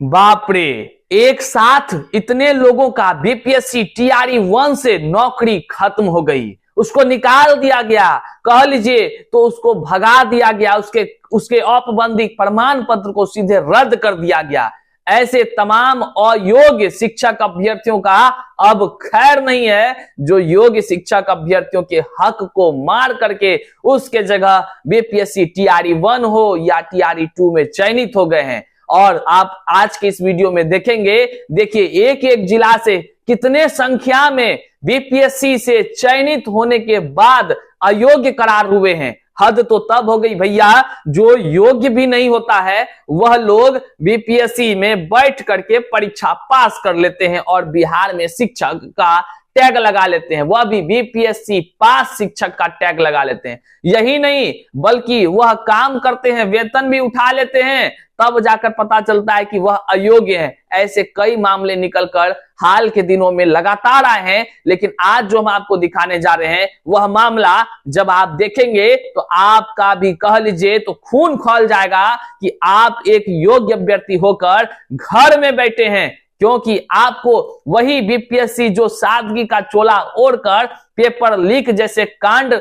बाप रे, एक साथ इतने लोगों का बीपीएससी टीआरई 1 से नौकरी खत्म हो गई, उसको निकाल दिया गया, कह लीजिए तो उसको भगा दिया गया, उसके औपबंधिक प्रमाण पत्र को सीधे रद्द कर दिया गया। ऐसे तमाम अयोग्य शिक्षक अभ्यर्थियों का अब खैर नहीं है, जो योग्य शिक्षक अभ्यर्थियों के हक को मार करके उसके जगह बीपीएससी टीआरई 1 हो या टीआरई 2 में चयनित हो गए हैं। और आप आज के इस वीडियो में देखेंगे, देखिए एक एक जिला से कितने संख्या में बीपीएससी से चयनित होने के बाद अयोग्य करार हुए हैं। हद तो तब हो गई भैया, जो योग्य भी नहीं होता है वह लोग बीपीएससी में बैठ करके परीक्षा पास कर लेते हैं और बिहार में शिक्षक का टैग लगा लेते हैं, वह भी बीपीएससी पास शिक्षक का टैग लगा लेते हैं। यही नहीं बल्कि वह काम करते हैं, वेतन भी उठा लेते हैं, तब जाकर पता चलता है कि वह अयोग्य है। ऐसे कई मामले निकलकर हाल के दिनों में लगातार आए हैं। लेकिन आज जो हम आपको दिखाने जा रहे हैं वह मामला जब आप देखेंगे तो आपका भी कह लीजिए तो खून खौल जाएगा कि आप एक योग्य अभ्यर्थी होकर घर में बैठे हैं, क्योंकि आपको वही बीपीएससी जो सादगी का चोला ओढ़कर पेपर लीक जैसे कांड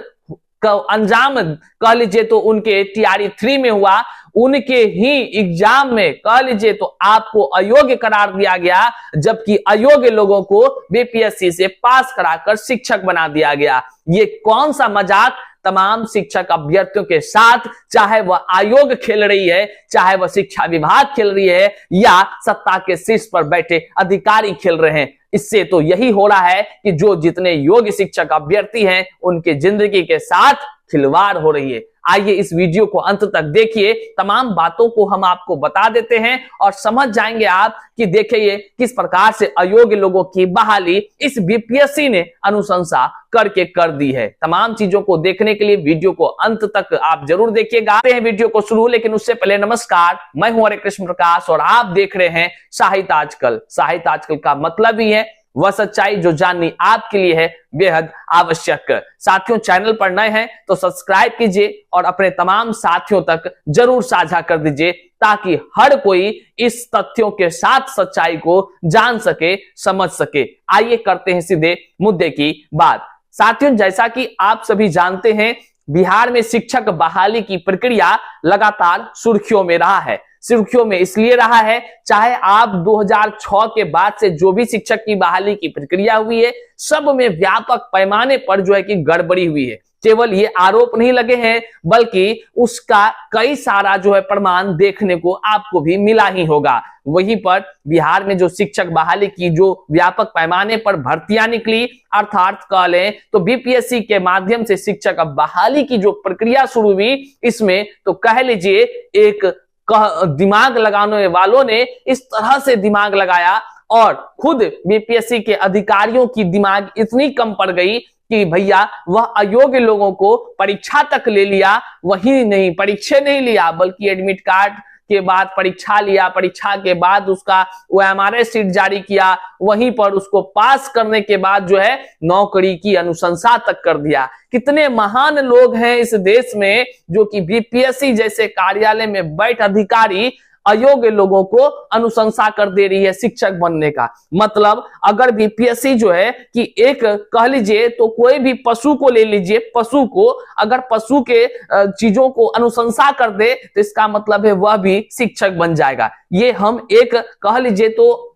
का अंजाम कह लीजिए तो उनके टीआरई 3 में हुआ, उनके ही एग्जाम में कह लीजिए तो आपको अयोग्य करार दिया गया, जबकि अयोग्य लोगों को बीपीएससी से पास कराकर शिक्षक बना दिया गया। ये कौन सा मजाक तमाम शिक्षक अभ्यर्थियों के साथ, चाहे वह आयोग खेल रही है, चाहे वह शिक्षा विभाग खेल रही है या सत्ता के शीर्ष पर बैठे अधिकारी खेल रहे हैं। इससे तो यही हो रहा है कि जो जितने योग्य शिक्षक अभ्यर्थी हैं उनके जिंदगी के साथ खिलवाड़ हो रही है। आइए इस वीडियो को अंत तक देखिए, तमाम बातों को हम आपको बता देते हैं और समझ जाएंगे आप कि देखिए किस प्रकार से अयोग्य लोगों की बहाली इस बीपीएससी ने अनुशंसा करके कर दी है। तमाम चीजों को देखने के लिए वीडियो को अंत तक आप जरूर देखिएगा। वीडियो को शुरू, लेकिन उससे पहले नमस्कार, मैं हूं हरे कृष्ण प्रकाश और आप देख रहे हैं साहित्य आजकल। साहित्य आजकल का मतलब ही है वह सच्चाई जो जाननी आपके लिए है बेहद आवश्यक। साथियों, चैनल पर नए हैं तो सब्सक्राइब कीजिए और अपने तमाम साथियों तक जरूर साझा कर दीजिए, ताकि हर कोई इस तथ्यों के साथ सच्चाई को जान सके, समझ सके। आइए करते हैं सीधे मुद्दे की बात। साथियों, जैसा कि आप सभी जानते हैं, बिहार में शिक्षक बहाली की प्रक्रिया लगातार सुर्खियों में रहा है। सुर्खियों में इसलिए रहा है, चाहे आप 2006 के बाद से जो भी शिक्षक की बहाली की प्रक्रिया हुई है, सब में व्यापक पैमाने पर जो है कि गड़बड़ी हुई है। केवल ये आरोप नहीं लगे हैं, बल्कि उसका कई सारा जो है प्रमाण देखने को आपको भी मिला ही होगा। वहीं पर बिहार में जो शिक्षक बहाली की जो व्यापक पैमाने पर भर्तियां निकली, अर्थात कह लें तो बीपीएससी के माध्यम से शिक्षक बहाली की जो प्रक्रिया शुरू हुई, इसमें तो कह लीजिए एक दिमाग लगाने वालों ने इस तरह से दिमाग लगाया और खुद बीपीएससी के अधिकारियों की दिमाग इतनी कम पड़ गई कि भैया वह अयोग्य लोगों को परीक्षा तक ले लिया। वही नहीं, परीक्षा नहीं लिया बल्कि एडमिट कार्ड के बाद परीक्षा लिया, परीक्षा के बाद उसका ओएमआरएस शीट जारी किया, वहीं पर उसको पास करने के बाद जो है नौकरी की अनुशंसा तक कर दिया। कितने महान लोग हैं इस देश में जो कि बीपीएससी जैसे कार्यालय में बैठ अधिकारी अयोग्य लोगों को अनुशंसा कर दे रही है शिक्षक बनने का। मतलब अगर बीपीएससी जो है कि एक कह लीजिए तो कोई भी पशु को ले लीजिए, पशु को अगर पशु के चीजों को अनुशंसा कर दे तो इसका मतलब है वह भी शिक्षक बन जाएगा। ये हम एक कह लीजिए तो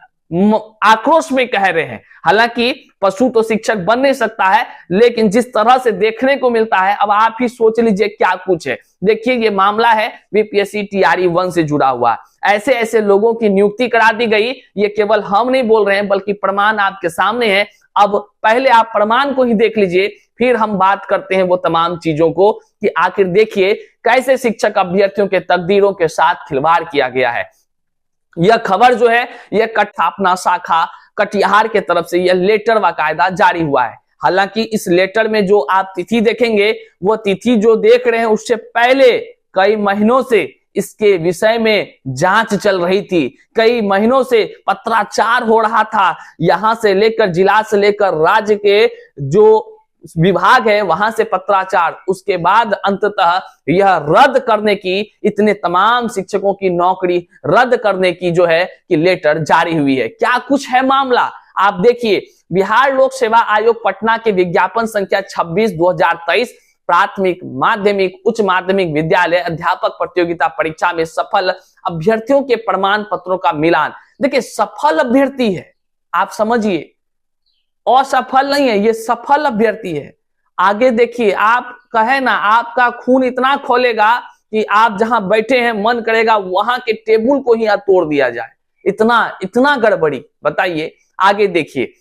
आक्रोश में कह रहे हैं। हालांकि पशु तो शिक्षक बन नहीं सकता है, लेकिन जिस तरह से देखने को मिलता है, अब आप ही सोच लीजिए क्या कुछ है। देखिए ये मामला है बीपीएससी टीआरई 1 से जुड़ा हुआ। ऐसे ऐसे लोगों की नियुक्ति करा दी गई। ये केवल हम नहीं बोल रहे हैं बल्कि प्रमाण आपके सामने है। अब पहले आप प्रमाण को ही देख लीजिए, फिर हम बात करते हैं वो तमाम चीजों को कि आखिर देखिए कैसे शिक्षक अभ्यर्थियों के तकदीरों के साथ खिलवाड़ किया गया है। यह खबर जो है यह स्थापना शाखा कटिहार के तरफ से यह लेटर बाकायदा जारी हुआ है। हालांकि इस लेटर में जो आप तिथि देखेंगे, वो तिथि जो देख रहे हैं उससे पहले कई महीनों से इसके विषय में जांच चल रही थी। कई महीनों से पत्राचार हो रहा था। यहां से लेकर जिला से लेकर राज्य के जो विभाग है वहां से पत्राचार, उसके बाद अंततः यह रद्द करने की, इतने तमाम शिक्षकों की नौकरी रद्द करने की जो है कि लेटर जारी हुई है। क्या कुछ है मामला आप देखिए। बिहार लोक सेवा आयोग पटना के विज्ञापन संख्या 26/2023 प्राथमिक, माध्यमिक, उच्च माध्यमिक विद्यालय अध्यापक प्रतियोगिता परीक्षा में सफल अभ्यर्थियों के प्रमाण पत्रों का मिलान। देखिए सफल अभ्यर्थी है, आप समझिए, असफल नहीं है, ये सफल अभ्यर्थी है। आगे देखिए, आप कहे ना आपका खून इतना खोलेगा कि आप जहां बैठे हैं मन करेगा वहां के टेबल को ही तोड़ दिया जाए, इतना गड़बड़ी। बताइए आगे देखिए,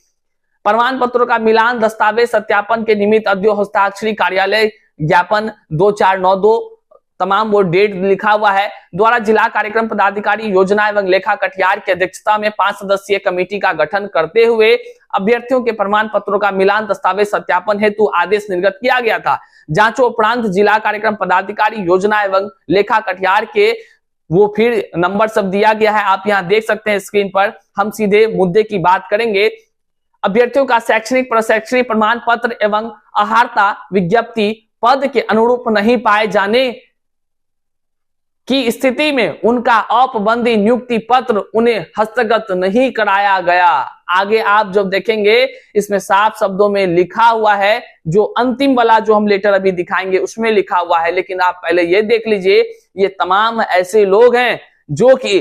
प्रमाण पत्रों का मिलान दस्तावेज सत्यापन के निमित्त अद्यो हस्ताक्षरी कार्यालय ज्ञापन 2492 तमाम वो डेट लिखा हुआ है द्वारा जिला कार्यक्रम पदाधिकारी योजना एवं लेखा कटिहार की अध्यक्षता में 5 सदस्यीय कमेटी का गठन करते हुए अभ्यर्थियों के प्रमाण पत्रों का मिलान दस्तावेज सत्यापन हेतु आदेश निर्गत किया गया था। जांचों उपरांत जिला कार्यक्रम पदाधिकारी योजना एवं लेखा कटिहार के वो फिर नंबर सब दिया गया है, आप यहाँ देख सकते हैं स्क्रीन पर। हम सीधे मुद्दे की बात करेंगे। अभ्यर्थियों का शैक्षणिक प्रशैक्षणिक प्रमाण पत्र एवं अहार्ता विज्ञप्ति पद के अनुरूप नहीं पाए जाने की स्थिति में उनका औपबंदी नियुक्ति पत्र उन्हें हस्तगत नहीं कराया गया। आगे आप जब देखेंगे इसमें साफ शब्दों में लिखा हुआ है, जो अंतिम वाला जो हम लेटर अभी दिखाएंगे उसमें लिखा हुआ है, लेकिन आप पहले ये देख लीजिए, ये तमाम ऐसे लोग हैं जो कि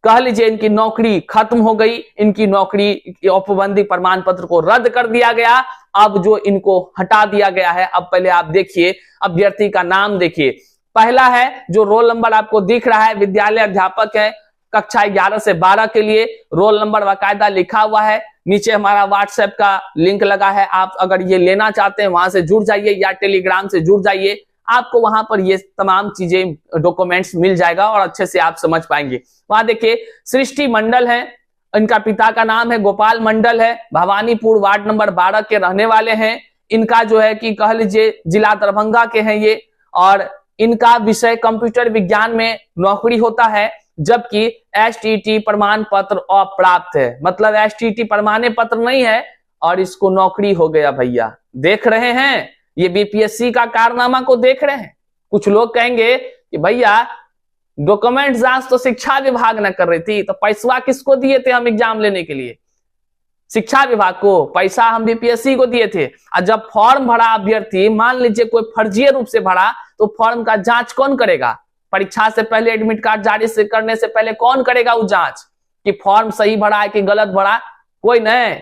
कह लीजिए इनकी नौकरी खत्म हो गई, इनकी नौकरी औपबंदी प्रमाण पत्र को रद्द कर दिया गया, अब जो इनको हटा दिया गया है। अब पहले आप देखिए अभ्यर्थी का नाम देखिए, पहला है जो रोल नंबर आपको दिख रहा है, विद्यालय अध्यापक है, कक्षा 11 से 12 के लिए रोल नंबर बाकायदा लिखा हुआ है। नीचे हमारा व्हाट्सएप का लिंक लगा है, आप अगर ये लेना चाहते हैं वहां से जुड़ जाइए या टेलीग्राम से जुड़ जाइए, आपको वहां पर ये तमाम चीजें डॉक्यूमेंट्स मिल जाएगा और अच्छे से आप समझ पाएंगे। वहां देखिए सृष्टि मंडल है, इनका पिता का नाम है गोपाल मंडल है, भवानीपुर वार्ड नंबर 12 के रहने वाले हैं। इनका जो है कि कह लीजिए जिला दरभंगा के हैं ये, और इनका विषय कंप्यूटर विज्ञान में नौकरी होता है, जबकि एसटीटी प्रमाण पत्र अप्राप्त है, मतलब एसटीटी प्रमाण पत्र नहीं है और इसको नौकरी हो गया। भैया देख रहे हैं, ये बीपीएससी का कारनामा को देख रहे हैं। कुछ लोग कहेंगे कि भैया डॉक्यूमेंट जांच तो शिक्षा विभाग ने कर रही थी, तो पैसा किसको दिए थे हम एग्जाम लेने के लिए? शिक्षा विभाग को, पैसा हम बीपीएससी को दिए थे। और जब फॉर्म भरा अभ्यर्थी, मान लीजिए कोई फर्जी रूप से भरा, तो फॉर्म का जांच कौन करेगा? परीक्षा से पहले, एडमिट कार्ड जारी से करने से पहले कौन करेगा वो जांच कि फॉर्म सही भरा है कि गलत भरा? कोई नहीं,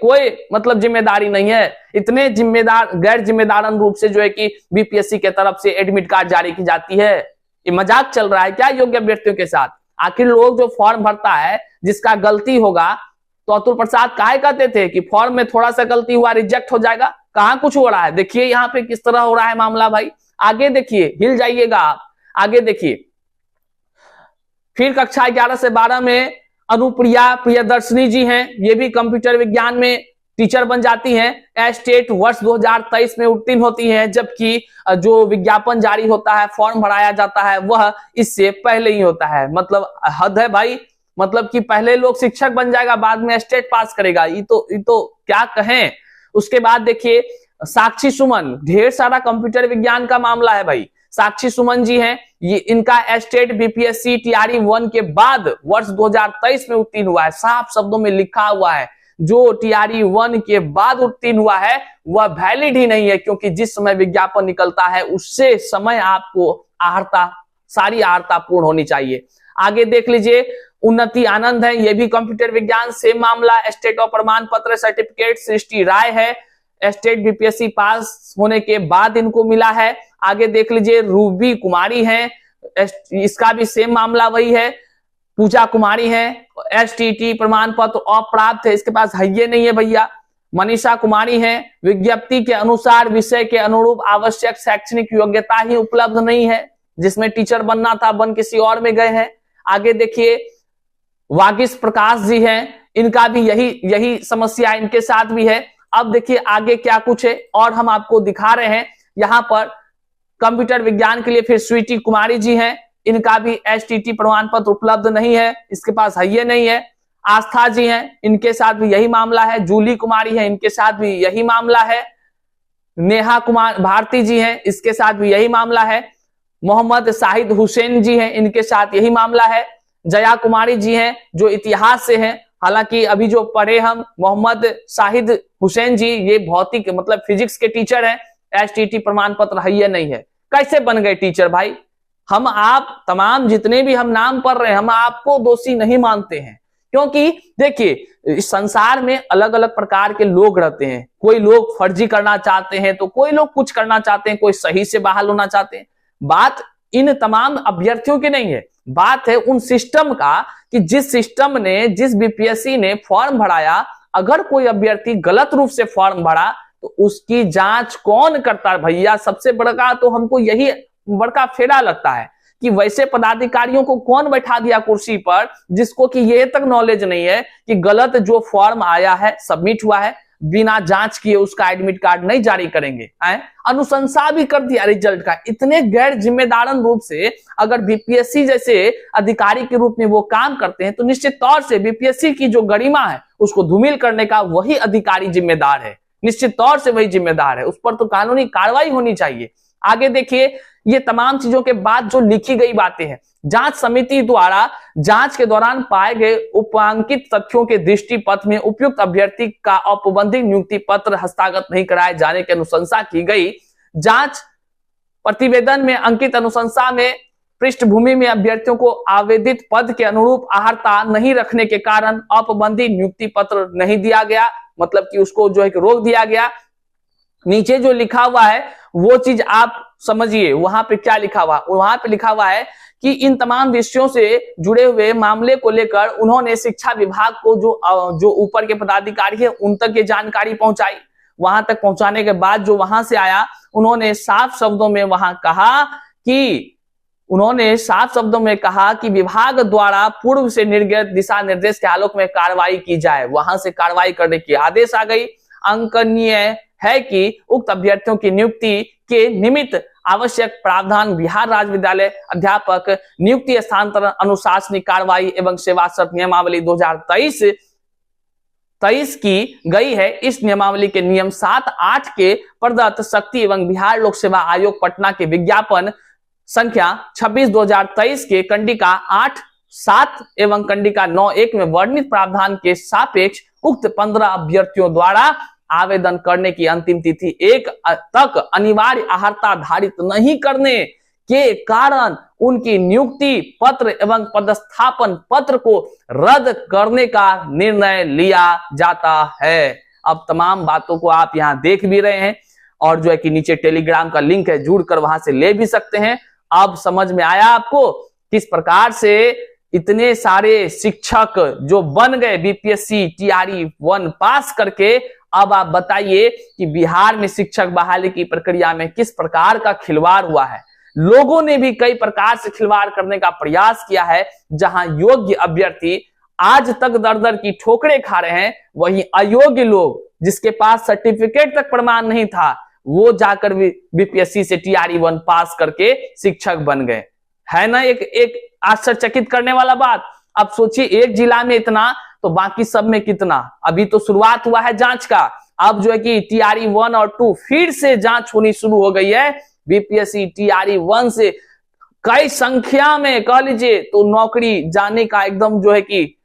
कोई मतलब जिम्मेदारी नहीं है। इतने जिम्मेदार गैर जिम्मेदारन रूप से जो है कि बीपीएससी के तरफ से एडमिट कार्ड जारी की जाती है। ये मजाक चल रहा है क्या योग्य अभ्यर्थियों के साथ? आखिर लोग जो फॉर्म भरता है जिसका गलती होगा, तो अतुल प्रसाद काहे कहते थे कि फॉर्म में थोड़ा सा गलती हुआ रिजेक्ट हो जाएगा? कहां कुछ हो रहा है, देखिए यहाँ पे किस तरह हो रहा है मामला भाई। आगे देखिए, हिल जाइएगा आप, आगे देखिए। फिर कक्षा 11 से 12 में अनुप्रिया प्रियदर्शनी जी हैं, ये भी कंप्यूटर विज्ञान में टीचर बन जाती हैं। स्टेट वर्ष 2023 में उत्तीर्ण होती हैं, जबकि जो विज्ञापन जारी होता है, फॉर्म भराया जाता है, वह इससे पहले ही होता है। मतलब हद है भाई, मतलब कि पहले लोग शिक्षक बन जाएगा, बाद में स्टेट पास करेगा। ये तो क्या कहें। उसके बाद देखिए साक्षी सुमन, ढेर सारा कंप्यूटर विज्ञान का मामला है भाई। साक्षी सुमन जी हैं, ये इनका स्टेट बीपीएससी टीआरई 1 के बाद वर्ष 2023 में उत्तीर्ण हुआ है। साफ शब्दों में लिखा हुआ है, जो टीआरई 1 के बाद उत्तीर्ण हुआ है वह वैलिड ही नहीं है, क्योंकि जिस समय विज्ञापन निकलता है उससे समय आपको सारी अर्हता पूर्ण होनी चाहिए। आगे देख लीजिए उन्नति आनंद है, ये भी कंप्यूटर विज्ञान, सेम मामला, स्टेट ऑफ प्रमाण पत्र सर्टिफिकेट। सृष्टि राय है, स्टेट बीपीएससी पास होने के बाद इनको मिला है। आगे देख लीजिए रूबी कुमारी है, इसका भी सेम मामला वही है। पूजा कुमारी है, एसटीटी प्रमाण पत्र अप्राप्त है, इसके पास है ये नहीं है भैया। मनीषा कुमारी है, विज्ञप्ति के अनुसार विषय के अनुरूप आवश्यक शैक्षणिक योग्यता ही उपलब्ध नहीं है, जिसमें टीचर बनना था बन किसी और में गए हैं। आगे देखिए वागिश प्रकाश जी हैं, इनका भी यही समस्या इनके साथ भी है। अब देखिए आगे क्या कुछ है और हम आपको दिखा रहे हैं। यहाँ पर कंप्यूटर विज्ञान के लिए फिर स्वीटी कुमारी जी हैं, इनका भी एसटीटी प्रमाण पत्र उपलब्ध नहीं है, इसके पास है ये नहीं है। आस्था जी हैं, इनके साथ भी यही मामला है। जूली कुमारी है, इनके साथ भी यही मामला है। नेहा कुमार भारती जी हैं, इसके साथ भी यही मामला है। मोहम्मद शाहिद हुसैन जी हैं, इनके साथ यही मामला है। जया कुमारी जी हैं जो इतिहास से हैं, हालांकि अभी जो पढ़े हम मोहम्मद शाहिद हुसैन जी ये भौतिक मतलब फिजिक्स के टीचर हैं, एसटीटी प्रमाण पत्र है या नहीं है। कैसे बन गए टीचर भाई? हम आप तमाम जितने भी हम नाम पढ़ रहे हैं, हम आपको दोषी नहीं मानते हैं, क्योंकि देखिए इस संसार में अलग अलग प्रकार के लोग रहते हैं। कोई लोग फर्जी करना चाहते हैं, तो कोई लोग कुछ करना चाहते हैं, कोई सही से बहाल होना चाहते हैं। बात इन तमाम अभ्यर्थियों की नहीं है, बात है उन सिस्टम का कि जिस सिस्टम ने, जिस बीपीएससी ने फॉर्म भराया, अगर कोई अभ्यर्थी गलत रूप से फॉर्म भरा तो उसकी जांच कौन करता है भैया? सबसे बड़ा तो हमको यही बड़का फेरा लगता है कि वैसे पदाधिकारियों को कौन बैठा दिया कुर्सी पर जिसको कि ये तक नॉलेज नहीं है कि गलत जो फॉर्म आया है, सबमिट हुआ है, बिना जांच किए उसका एडमिट कार्ड नहीं जारी करेंगे। अनुशंसा भी कर दिया रिजल्ट का। इतने गैर जिम्मेदारन रूप से अगर बीपीएससी जैसे अधिकारी के रूप में वो काम करते हैं तो निश्चित तौर से बीपीएससी की जो गरिमा है उसको धूमिल करने का वही अधिकारी जिम्मेदार है, निश्चित तौर से वही जिम्मेदार है। उस पर तो कानूनी कार्रवाई होनी चाहिए। आगे देखिए, ये तमाम चीजों के बाद जो लिखी गई बातें हैं, जांच समिति द्वारा जांच के दौरान पाए गए उपांकित तथ्यों के दृष्टि पत्र में उपयुक्त अभ्यर्थी का औपबंधिक नियुक्ति पत्र हस्तागत नहीं कराए जाने की अनुशंसा की गई। जांच प्रतिवेदन में अंकित अनुशंसा में पृष्ठभूमि में अभ्यर्थियों को आवेदित पद के अनुरूप अर्हता नहीं रखने के कारण औपबंधिक नियुक्ति पत्र नहीं दिया गया, मतलब कि उसको जो है कि रोक दिया गया। नीचे जो लिखा हुआ है वो चीज आप समझिए, वहां पे क्या लिखा हुआ? वहां पे लिखा हुआ है कि इन तमाम विषयों से जुड़े हुए मामले को लेकर उन्होंने शिक्षा विभाग को जो ऊपर के पदाधिकारी है उन तक ये जानकारी पहुंचाई। वहां तक पहुंचाने के बाद जो वहां से आया, उन्होंने साफ शब्दों में कहा कि विभाग द्वारा पूर्व से निर्गत दिशा निर्देश के आलोक में कार्रवाई की जाए। वहां से कार्रवाई करने की आदेश आ गई। अंकनीय है कि उक्त अभ्यर्थियों की नियुक्ति के निमित्त आवश्यक प्रावधान बिहार राज्य विद्यालय अध्यापक नियुक्ति स्थानांतरण अनुशासनिक कार्रवाई एवं सेवा शर्त नियमावली 2023 की गई है। इस नियमावली के नियम 7-8 के प्रदत्त शक्ति एवं बिहार लोक सेवा आयोग पटना के विज्ञापन संख्या 26/2023 के कंडिका 8-7 एवं कंडिका 9-1 में वर्णित प्रावधान के सापेक्ष उक्त 15 अभ्यर्थियों द्वारा आवेदन करने की अंतिम तिथि 1 तक अनिवार्य अर्हता धारित नहीं करने के कारण उनकी नियुक्ति पत्र एवं पदस्थापन पत्र को रद्द करने का निर्णय लिया जाता है। अब तमाम बातों को आप यहां देख भी रहे हैं और जो है कि नीचे टेलीग्राम का लिंक है, जुड़कर वहां से ले भी सकते हैं। अब समझ में आया आपको किस प्रकार से इतने सारे शिक्षक जो बन गए बीपीएससी टीआरई 1 पास करके। अब आप बताइए कि बिहार में शिक्षक बहाली की प्रक्रिया में किस प्रकार का खिलवाड़ हुआ है। लोगों ने भी कई प्रकार से खिलवाड़ करने का प्रयास किया है। जहां योग्य अभ्यर्थी आज तक दर-दर की ठोकरें खा रहे हैं, वहीं अयोग्य लोग जिसके पास सर्टिफिकेट तक प्रमाण नहीं था, वो जाकर बीपीएससी से टीआरई 1 पास करके शिक्षक बन गए। है ना एक आश्चर्यचकित करने वाला बात। अब सोचिए, एक जिला में इतना तो बाकी सब में कितना। अभी तो शुरुआत हुआ है जांच का, अब जो है कि टीआरई 1 और 2 फिर से जांच होनी शुरू हो गई है। बीपीएससी टीआरई 1 से कई संख्या में कह लीजिए तो नौकरी जाने का एकदम जो है कि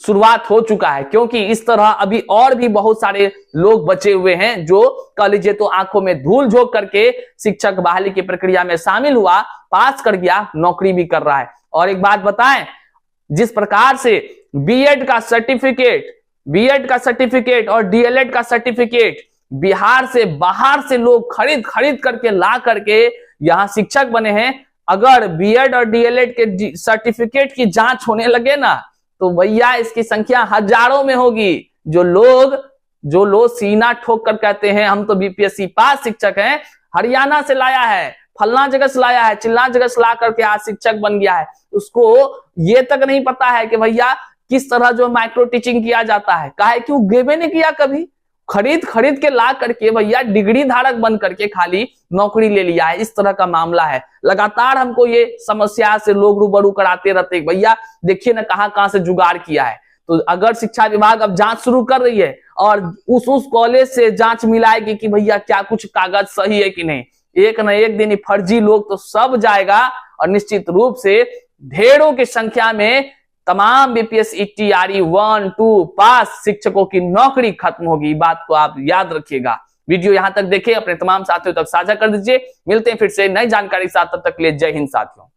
शुरुआत हो चुका है, क्योंकि इस तरह अभी और भी बहुत सारे लोग बचे हुए हैं जो कह लीजिए तो आंखों में धूल झोंक करके शिक्षक बहाली की प्रक्रिया में शामिल हुआ, पास कर गया, नौकरी भी कर रहा है। और एक बात बताएं, जिस प्रकार से बीएड का सर्टिफिकेट और डीएलएड का सर्टिफिकेट बिहार से बाहर से लोग खरीद करके ला करके यहां शिक्षक बने हैं। अगर बीएड और डीएलएड के सर्टिफिकेट की जांच होने लगे ना तो भैया इसकी संख्या हजारों में होगी। जो लोग सीना ठोक कर कहते हैं हम तो बीपीएससी पास शिक्षक हैं, हरियाणा से लाया है, फलना जगह से लाया है, चिल्ला जगह से ला करके आज शिक्षक बन गया है, उसको ये तक नहीं पता है कि भैया किस तरह जो माइक्रो टीचिंग किया जाता है। काहे कि वो गेबे नहीं किया कभी, खरीद के ला करके भैया डिग्री धारक बन करके खाली नौकरी ले लिया है। इस तरह का मामला है। लगातार हमको ये समस्या से लोग रूबरू कराते रहते, भैया देखिए ना कहां से जुगाड़ किया है। तो अगर शिक्षा विभाग अब जांच शुरू कर रही है और उस कॉलेज से जांच मिलाएगी कि भैया क्या कुछ कागज सही है कि नहीं, एक न एक दिन फर्जी लोग तो सब जाएगा और निश्चित रूप से ढेरों की संख्या में तमाम बीपीएससी टीआरई 1, 2 पास शिक्षकों की नौकरी खत्म होगी। बात को आप याद रखिएगा। वीडियो यहां तक देखें, अपने तमाम साथियों तक साझा कर दीजिए। मिलते हैं फिर से नई जानकारी के साथ, तब तक के लिए जय हिंद साथियों।